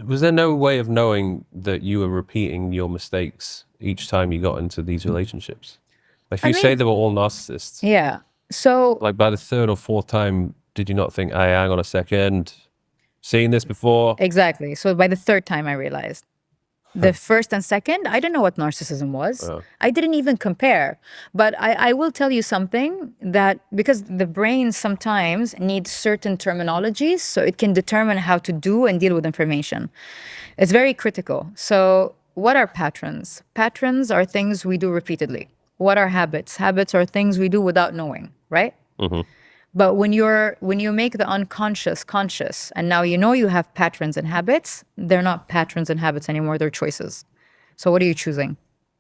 Was there no way of knowing that you were repeating your mistakes each time you got into these relationships? Like, if I you say mean, they were all narcissists, yeah. So like by the third or fourth time, did you not think, hey, hang on a second, seen this before? exactly. So by the third time, I realized. The first and second, I didn't know what narcissism was. Oh. I didn't even compare. But I will tell you something that because the brain sometimes needs certain terminologies so it can determine how to do and deal with information. It's very critical. So, what are patterns? Patterns are things we do repeatedly. What are habits? Habits are things we do without knowing, right? Mm-hmm. But when you make the unconscious conscious, and now you know you have patterns and habits, they're not patterns and habits anymore, they're choices. So what are you choosing?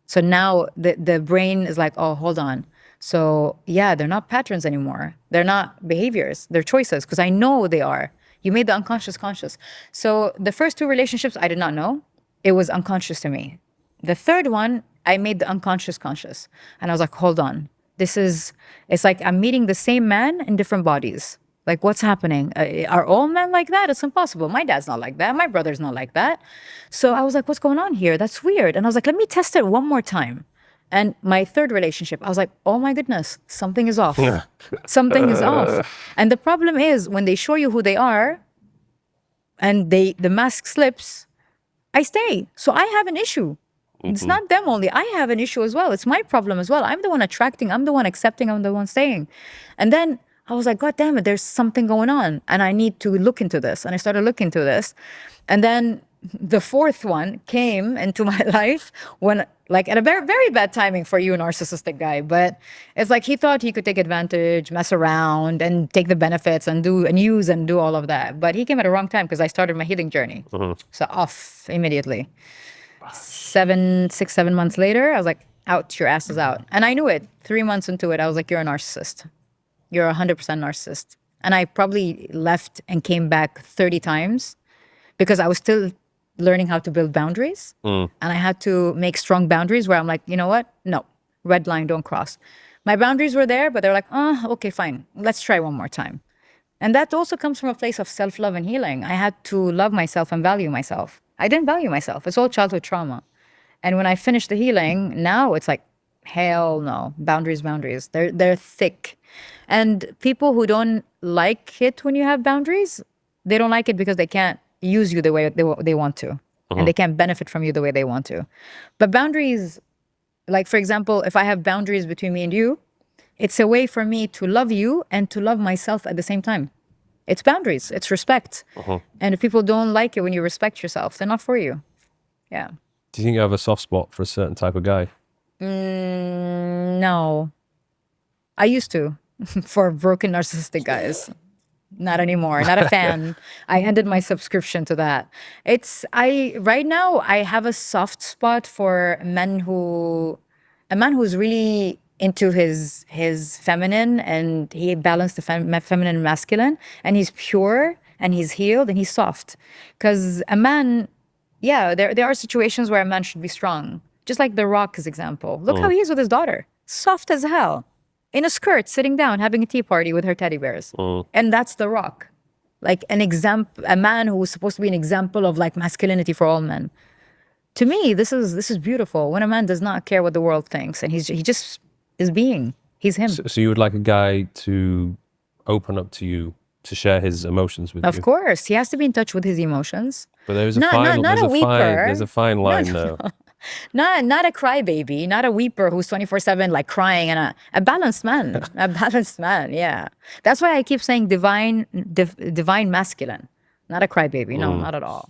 So now the brain is like, oh, hold on. So yeah, they're not patterns anymore. They're not behaviors, they're choices, because I know they are. You made the unconscious conscious. So the first two relationships I did not know. It was unconscious to me. The third one, I made the unconscious conscious. And I was like, hold on. This is, it's like I'm meeting the same man in different bodies. Like, what's happening? Are all men like that? It's impossible. My dad's not like that. My brother's not like that. So I was like, what's going on here? That's weird. And I was like, let me test it one more time. And my third relationship, I was like, oh my goodness, something is off. Something is off. And the problem is when they show you who they are and the mask slips, I stay. So I have an issue. It's not them only. I have an issue as well. It's my problem as well. I'm the one attracting, I'm the one accepting, I'm the one staying. And then I was like, God damn it, there's something going on. And I need to look into this. And I started looking into this. And then the fourth one came into my life when, like, at a very, very bad timing for you, narcissistic guy. But it's like he thought he could take advantage, mess around, and take the benefits and do and use and do all of that. But he came at a wrong time because I started my healing journey. So off immediately. 7 months later, I was like, out, your ass is out. And I knew it. 3 months into it, I was like, you're a narcissist. You're 100% narcissist. And I probably left and came back 30 times because I was still learning how to build boundaries. And I had to make strong boundaries where I'm like, you know what? No, red line, don't cross. My boundaries were there, but they're like, oh, okay, fine. Let's try one more time. And that also comes from a place of self-love and healing. I had to love myself and value myself. I didn't value myself. It's all childhood trauma. And when I finished the healing, now it's like, hell no. Boundaries, boundaries. They're thick. And people who don't like it when you have boundaries, they don't like it because they can't use you the way they want to. And they can't benefit from you the way they want to. But boundaries, like for example, if I have boundaries between me and you, it's a way for me to love you and to love myself at the same time. It's boundaries, it's respect. And if people don't like it when you respect yourself, they're not for you. Yeah. Do you think you have a soft spot for a certain type of guy? No. I used to for broken narcissistic guys. Not anymore. Not a fan. I ended my subscription to that. I right now I have a soft spot for a man who's really into his feminine and he balanced the feminine and masculine and he's pure and he's healed and he's soft. Because a man, yeah, there are situations where a man should be strong. Just like The Rock's example. Look how he is with his daughter. Soft as hell. In a skirt, sitting down, having a tea party with her teddy bears. And that's The Rock. Like a man who was supposed to be an example of like masculinity for all men. To me, this is beautiful. When a man does not care what the world thinks and he just is being. He's him. So you would like a guy to open up to you, to share his emotions with you? Of course. He has to be in touch with his emotions. But there's a Not a fine line though. Not a crybaby, not a weeper who's 24/7 like crying, and a balanced man, a balanced man. Yeah, that's why I keep saying divine masculine, not a crybaby. No, not at all.